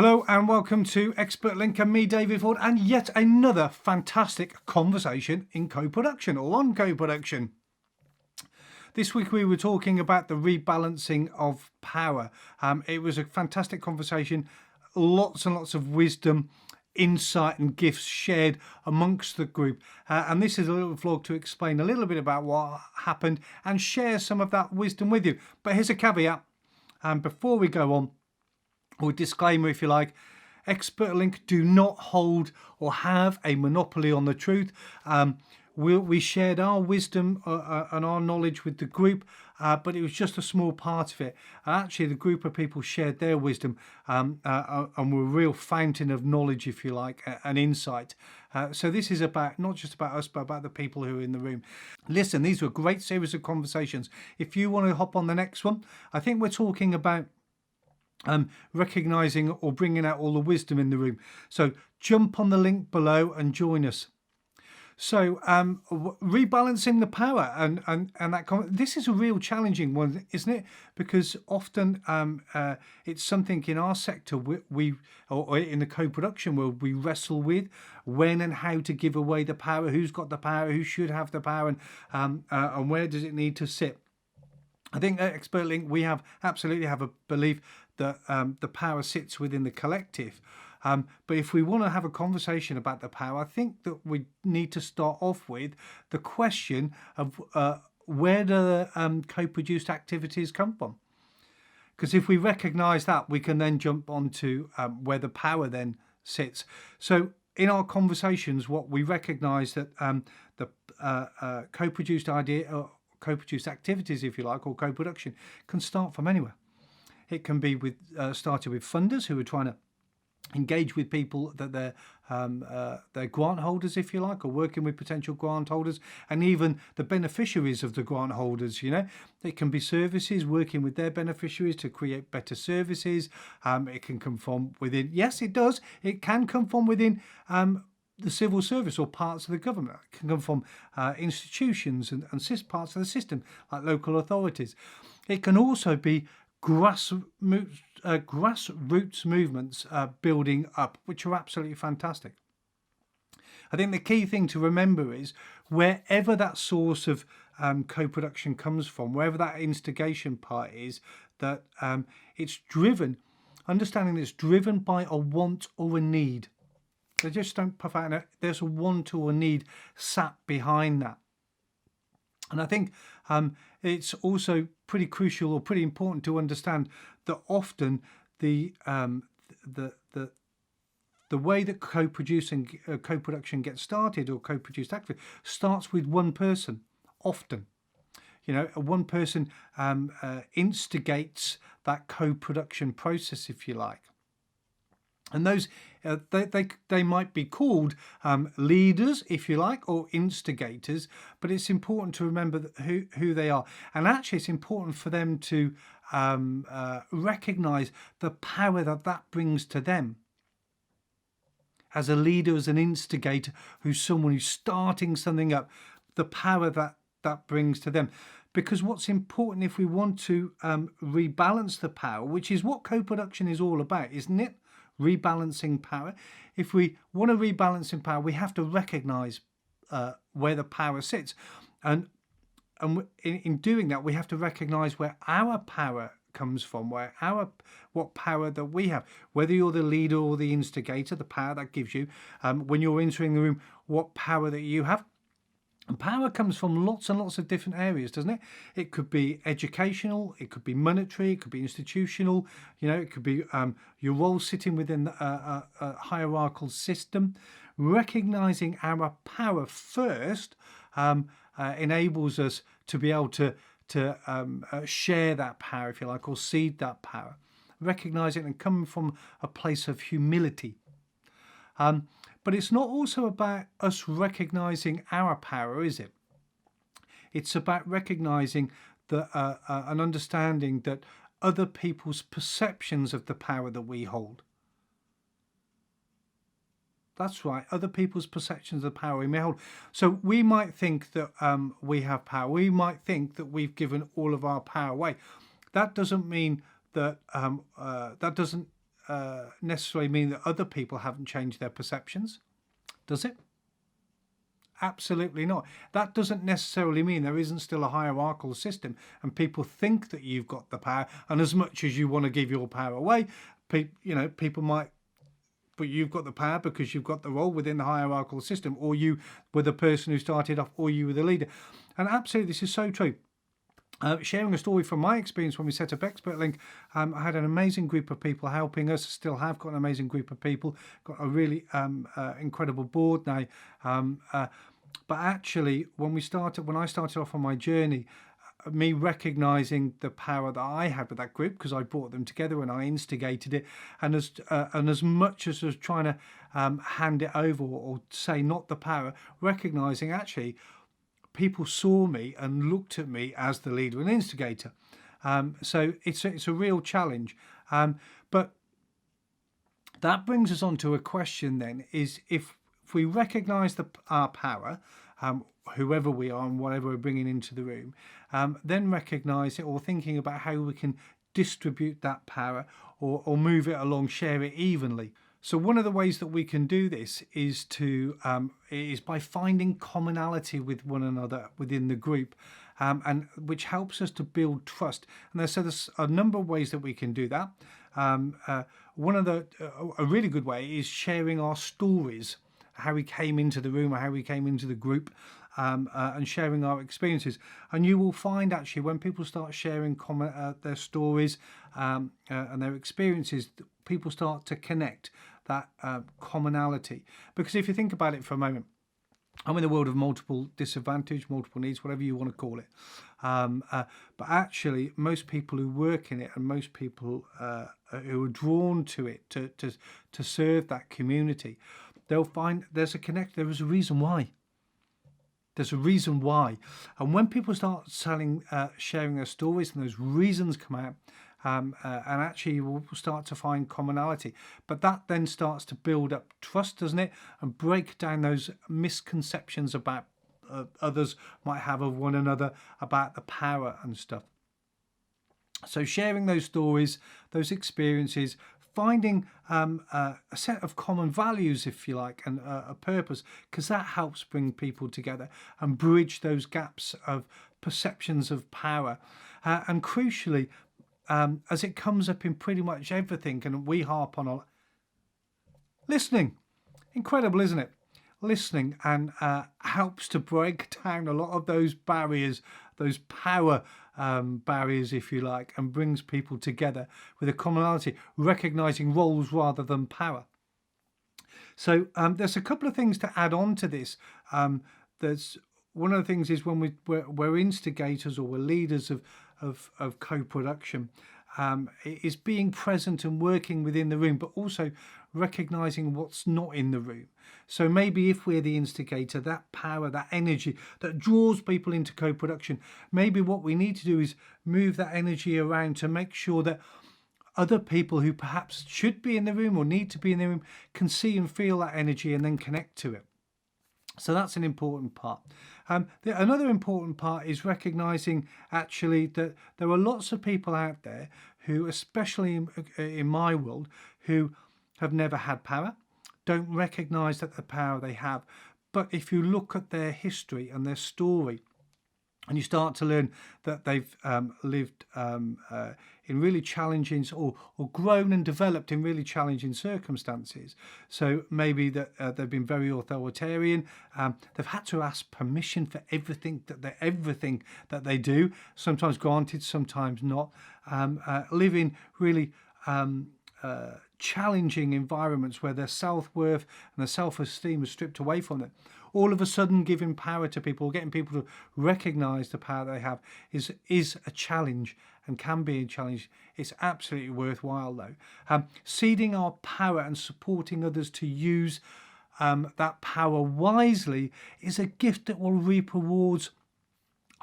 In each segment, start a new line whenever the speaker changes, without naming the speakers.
Hello and welcome to Expert Link and me, David Ford, and yet another fantastic conversation in co-production or on co-production. This week we were talking about the rebalancing of power. It was a fantastic conversation, lots and lots of wisdom, insight and gifts shared amongst the group. And this is a little vlog to explain a little bit about what happened and share some of that wisdom with you. But here's a caveat. Before we go on, or disclaimer if you like, Expert Link do not hold or have a monopoly on the truth. We shared our wisdom and our knowledge with the group, but it was just a small part of it. Actually, the group of people shared their wisdom and were a real fountain of knowledge, if you like, and insight. So this is about not just about us, but about the people who are in the room. Listen, these were a great series of conversations. If you want to hop on the next one, I think we're talking about recognizing or bringing out all the wisdom in the room. So jump on the link below and join us. So rebalancing the power and that this is a real challenging one, isn't it? Because often it's something in our sector we or in the co-production world we wrestle with when and how to give away the power, who's got the power, who should have the power, and where does it need to sit. I think at Expert Link we absolutely have a belief that the power sits within the collective. But if we want to have a conversation about the power, I think that we need to start off with the question of where do the co-produced activities come from? Because if we recognise that, we can then jump on to where the power then sits. So in our conversations, what we recognise that the co-produced idea, co-produced activities, if you like, or co-production can start from anywhere. It can be started with funders who are trying to engage with people that they're grant holders, if you like, or working with potential grant holders, and even the beneficiaries of the grant holders. You know, it can be services working with their beneficiaries to create better services. It can come from within. Yes, it does. It can come from within the civil service or parts of the government. It can come from institutions and parts of the system like local authorities. It can also be grassroots movements building up, which are absolutely fantastic. I think the key thing to remember is wherever that source of co-production comes from, wherever that instigation part is, that it's driven, understanding it's driven by a want or a need. They just don't puff out. There's a want or a need sat behind that. And I think it's also pretty crucial or pretty important to understand that often the way that co-production gets started, or co-produced activity starts with one person. Often, you know, one person instigates that co-production process, if you like. And those they might be called leaders, if you like, or instigators, but it's important to remember who they are. And actually it's important for them to recognize the power that brings to them. As a leader, as an instigator, who's someone who's starting something up, the power that brings to them. Because what's important, if we want to rebalance the power, which is what co-production is all about, isn't it? Rebalancing power. If we want to rebalance in power, we have to recognize where the power sits, and in doing that, we have to recognize where our power comes from, what power that we have, whether you're the leader or the instigator, the power that gives you when you're entering the room, what power that you have. And power comes from lots and lots of different areas, doesn't it? It could be educational, it could be monetary, it could be institutional, you know, it could be your role sitting within a hierarchical system. Recognizing our power first enables us to be able to share that power, if you like, or seed that power. Recognizing and coming from a place of humility. But it's not also about us recognizing our power, is it? It's about recognizing an understanding that other people's perceptions of the power that we hold. That's right, other people's perceptions of power we may hold. So we might think that we have power. We might think that we've given all of our power away. That doesn't mean that that doesn't necessarily mean that other people haven't changed their perceptions, does it? Absolutely not. That doesn't necessarily mean there isn't still a hierarchical system and people think that you've got the power, and as much as you want to give your power away, people might, but you've got the power because you've got the role within the hierarchical system, or you were the person who started off, or you were the leader. And absolutely, this is so true. Sharing a story from my experience when we set up ExpertLink, I had an amazing group of people helping us, still have got an amazing group of people, got a really incredible board now. But actually, when I started off on my journey, me recognizing the power that I had with that group, because I brought them together and I instigated it, and as much as I was trying to hand it over or say not the power, recognizing actually people saw me and looked at me as the leader and instigator. So it's a real challenge. But that brings us on to a question then, is if we recognize our power, whoever we are and whatever we're bringing into the room, then recognize it, or thinking about how we can distribute that power or move it along, share it evenly. So one of the ways that we can do this is by finding commonality with one another within the group, and which helps us to build trust. And there's a number of ways that we can do that. A really good way is sharing our stories, how we came into the room or how we came into the group, and sharing our experiences. And you will find actually when people start sharing their stories and their experiences, people start to connect that commonality. Because if you think about it for a moment, I'm in a world of multiple disadvantage, multiple needs, whatever you want to call it. But actually, most people who work in it and most people who are drawn to it to serve that community, they'll find there's a connect. There is a reason why. There's a reason why. And when people start sharing their stories and those reasons come out, and actually you will start to find commonality. But that then starts to build up trust, doesn't it? And break down those misconceptions about others might have of one another, about the power and stuff. So sharing those stories, those experiences, finding a set of common values, if you like, and a purpose, because that helps bring people together and bridge those gaps of perceptions of power. And crucially, as it comes up in pretty much everything, and we harp on listening. Incredible, isn't it? Listening and helps to break down a lot of those barriers, those power barriers, if you like, and brings people together with a commonality, recognizing roles rather than power. So there's a couple of things to add on to this. There's one of the things is when we're instigators or we're leaders of co-production, is being present and working within the room, but also recognizing what's not in the room. So maybe if we're the instigator, that power, that energy that draws people into co-production, maybe what we need to do is move that energy around to make sure that other people who perhaps should be in the room or need to be in the room can see and feel that energy and then connect to it. So that's an important part. Another important part is recognizing actually that there are lots of people out there who, especially in my world, who have never had power, don't recognize that the power they have. But if you look at their history and their story, and you start to learn that they've lived in really challenging or grown and developed in really challenging circumstances. So maybe that they've been very authoritarian. They've had to ask permission for everything that they do. Sometimes granted, sometimes not. Live in really challenging environments where their self-worth and their self-esteem is stripped away from them. All of a sudden giving power to people, getting people to recognize the power they have is a challenge and can be a challenge. It's absolutely worthwhile though. Seeding our power and supporting others to use that power wisely is a gift that will reap rewards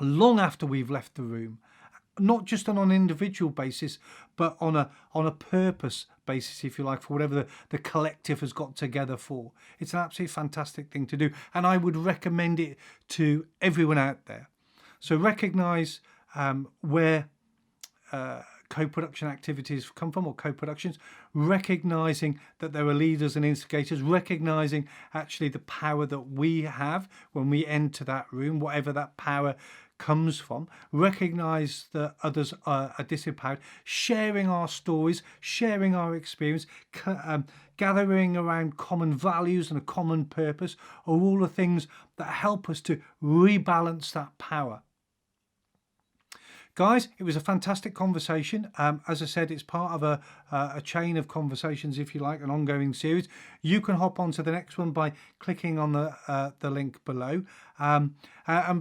long after we've left the room. Not just on an individual basis, but on a purpose basis, if you like, for whatever the collective has got together for. It's an absolutely fantastic thing to do, and I would recommend it to everyone out there. So recognise where co-production activities come from, or co-productions, recognizing that there are leaders and instigators, recognizing actually the power that we have when we enter that room, whatever that power comes from, recognize that others are disempowered, sharing our stories, sharing our experience, gathering around common values and a common purpose are all the things that help us to rebalance that power. Guys, it was a fantastic conversation. As I said, it's part of a chain of conversations, if you like, an ongoing series. You can hop on to the next one by clicking on the link below. And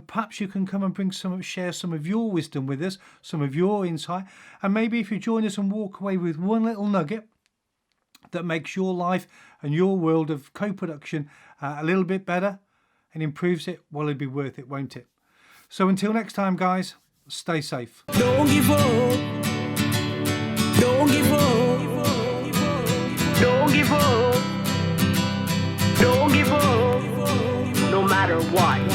perhaps you can come and share some of your wisdom with us, some of your insight. And maybe if you join us and walk away with one little nugget that makes your life and your world of co-production a little bit better and improves it, well, it'd be worth it, won't it? So until next time, guys, stay safe.
Don't give up. Don't give up. Don't give up. Don't give up. No matter what.